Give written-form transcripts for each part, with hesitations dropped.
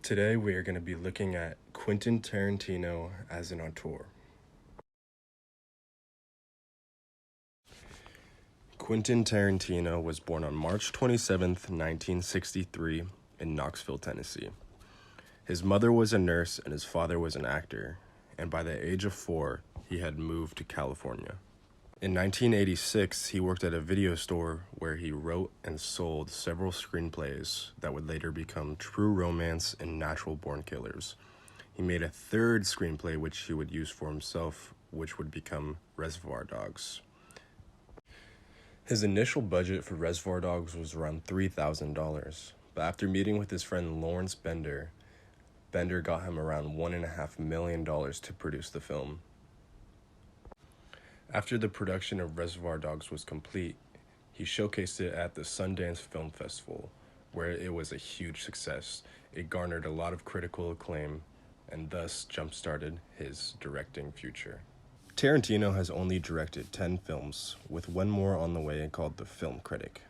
Today we are going to be looking at Quentin Tarantino as an auteur. Quentin Tarantino was born on March 27th, 1963 in Knoxville, Tennessee. His mother was a nurse and his father was an actor, and by the age of 4, he had moved to California. In 1986, he worked at a video store where he wrote and sold several screenplays that would later become True Romance and Natural Born Killers. He made a third screenplay which he would use for himself, which would become Reservoir Dogs. His initial budget for Reservoir Dogs was around $3,000, but after meeting with his friend Lawrence Bender got him around $1.5 million to produce the film. After the production of Reservoir Dogs was complete, he showcased it at the Sundance Film Festival, where it was a huge success. It garnered a lot of critical acclaim, and thus jump-started his directing future. Tarantino has only directed 10 films, with one more on the way called The Film Critic.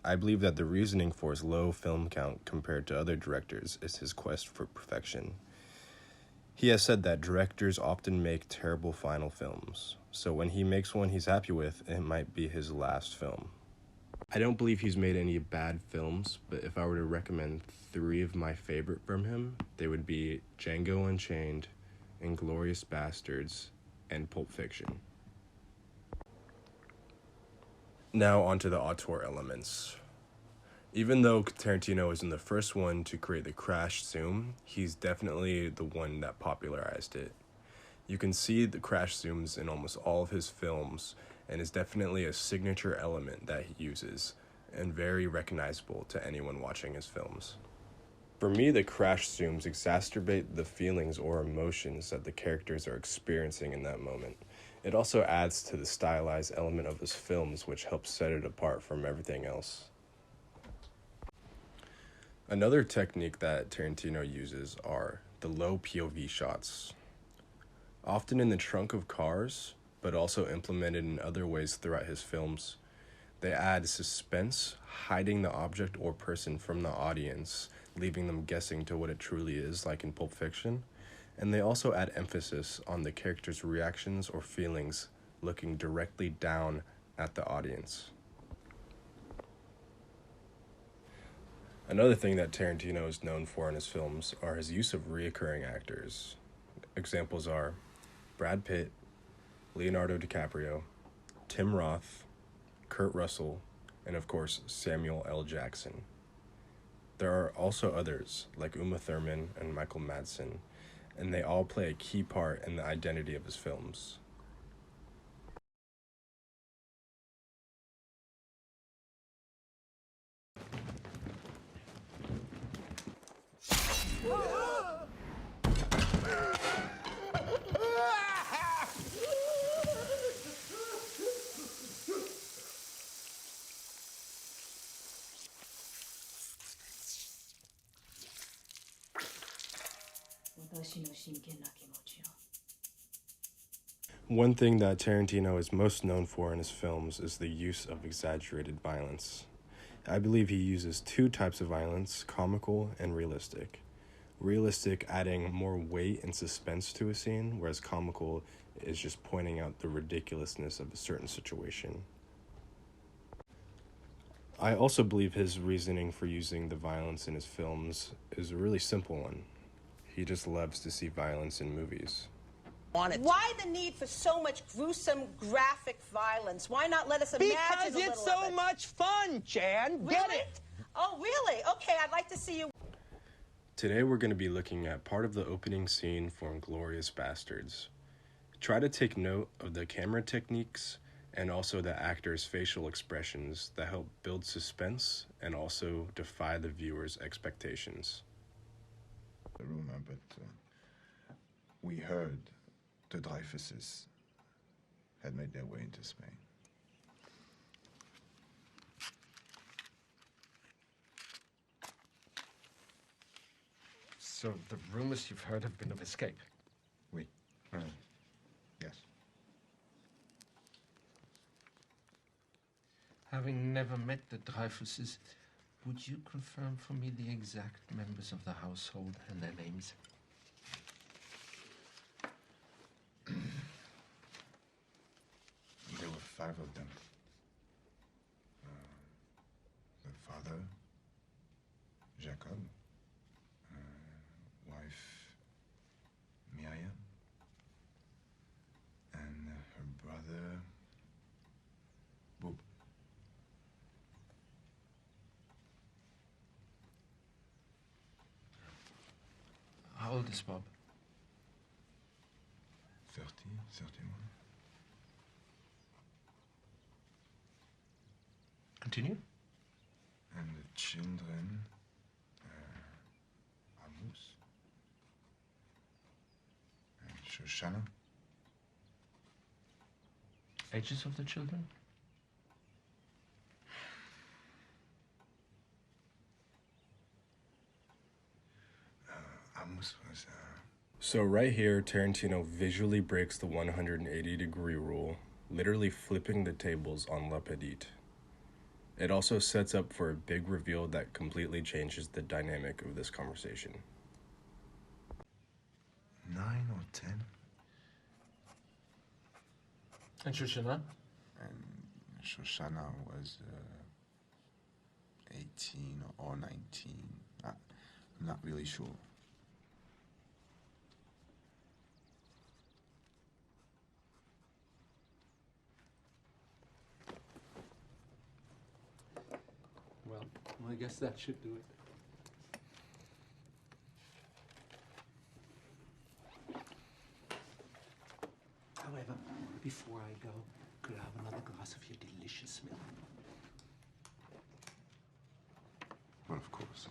I believe that the reasoning for his low film count compared to other directors is his quest for perfection. He has said that directors often make terrible final films, so when he makes one he's happy with, it might be his last film. I don't believe he's made any bad films, but if I were to recommend 3 of my favorite from him, they would be Django Unchained, Inglourious Basterds, and Pulp Fiction. Now onto the auteur elements. Even though Tarantino isn't the first one to create the crash zoom, he's definitely the one that popularized it. You can see the crash zooms in almost all of his films, and is definitely a signature element that he uses, and very recognizable to anyone watching his films. For me, the crash zooms exacerbate the feelings or emotions that the characters are experiencing in that moment. It also adds to the stylized element of his films, which helps set it apart from everything else. Another technique that Tarantino uses are the low POV shots. Often in the trunk of cars, but also implemented in other ways throughout his films, they add suspense, hiding the object or person from the audience, leaving them guessing to what it truly is, like in Pulp Fiction. And they also add emphasis on the character's reactions or feelings, looking directly down at the audience. Another thing that Tarantino is known for in his films are his use of reoccurring actors. Examples are Brad Pitt, Leonardo DiCaprio, Tim Roth, Kurt Russell, and of course Samuel L. Jackson. There are also others like Uma Thurman and Michael Madsen, and they all play a key part in the identity of his films. One thing that Tarantino is most known for in his films is the use of exaggerated violence. I believe he uses 2 types of violence, comical and realistic. Realistic adding more weight and suspense to a scene, whereas comical is just pointing out the ridiculousness of a certain situation. I also believe his reasoning for using the violence in his films is a really simple one. He just loves to see violence in movies. Why the need for so much gruesome, graphic violence? Why not let us imagine because a little it's so of it? much fun, Jan. Really? Get it? Oh, really? Okay, I'd like to see you. Today we're going to be looking at part of the opening scene for Inglourious Basterds. Try to take note of the camera techniques and also the actors' facial expressions that help build suspense and also defy the viewer's expectations. The rumor, but we heard the Dreyfuses had made their way into Spain. So the rumors you've heard have been of escape? Oui. Yes. Having never met the Dreyfuses, Would you confirm for me the exact members of the household and their names? There were 5 of them. The father, Jacob, wife, Miriam, and her brother, Bob. How old is Bob? 30, 31. Continue. And the children, Amos and Shoshana. Ages of the children? Amos was, So right here, Tarantino visually breaks the 180-degree rule, literally flipping the tables on La Petite. It also sets up for a big reveal that completely changes the dynamic of this conversation. 9 or 10. And Shoshana? And Shoshana was 18 or 19. I'm not really sure. Well, I guess that should do it. However, before I go, could I have another glass of your delicious milk? Well, of course.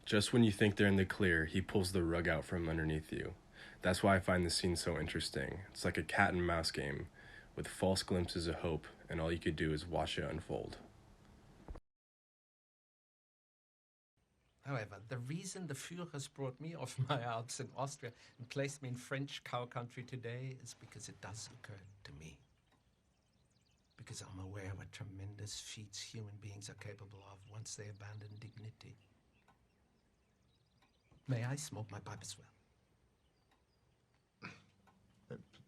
Just when you think they're in the clear, he pulls the rug out from underneath you. That's why I find this scene so interesting. It's like a cat and mouse game, with false glimpses of hope, and all you could do is watch it unfold. However, the reason the Führers brought me off my Alps in Austria and placed me in French cow country today is because it does occur to me. Because I'm aware what tremendous feats human beings are capable of once they abandon dignity. May I smoke my pipe as well?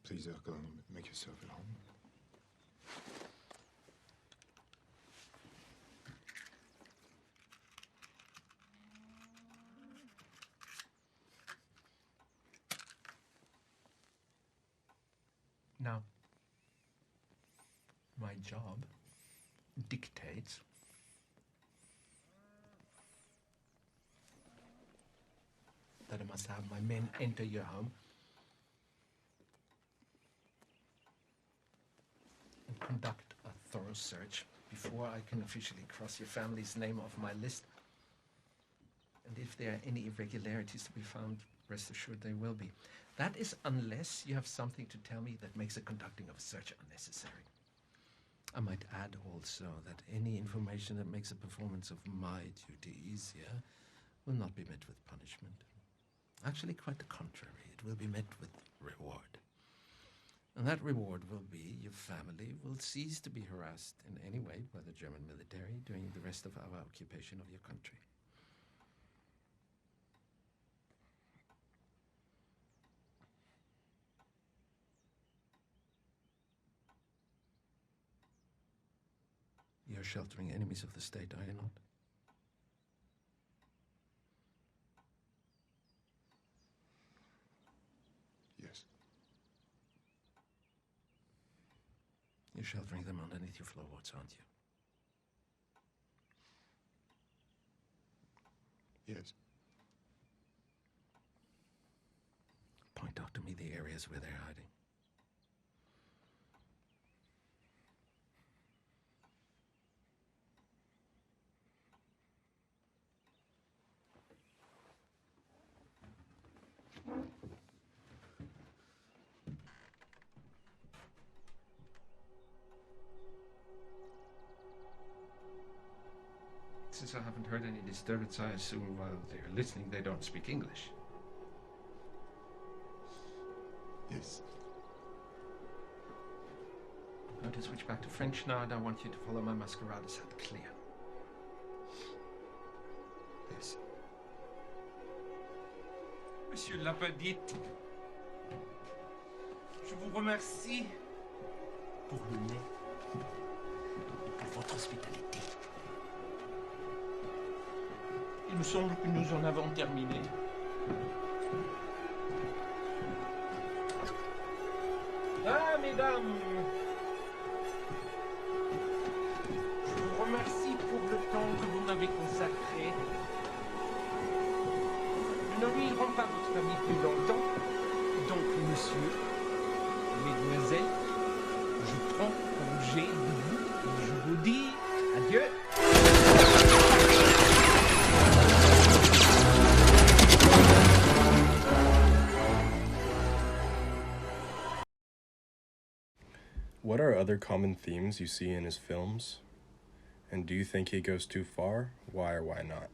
Please, go and make yourself at home. Now, my job dictates that I must have my men enter your home and conduct a thorough search before I can officially cross your family's name off my list. And if there are any irregularities to be found, rest assured there will be. That is unless you have something to tell me that makes the conducting of a search unnecessary. I might add also that any information that makes the performance of my duty easier will not be met with punishment. Actually, quite the contrary. It will be met with reward. And that reward will be your family will cease to be harassed in any way by the German military during the rest of our occupation of your country. You're sheltering enemies of the state, are you not? Yes. You're sheltering them underneath your floorboards, aren't you? Yes. Point out to me the areas where they're hiding. Since I haven't heard any disturbance, I assume while they're listening, they don't speak English. Yes. going to switch back to French now, and I want you to follow my masquerade hat clear. Yes. Monsieur Lapadite, je vous remercie pour le lait et pour votre hospitalité. Il me semble que nous en avons terminé. Ah, mesdames, je vous remercie pour le temps que vous m'avez consacré. Nous ne ruinerons pas votre famille plus longtemps. Donc, monsieur, mesdemoiselles, je prends congé de vous et je vous dis adieu. What are other common themes you see in his films? And do you think he goes too far? Why or why not?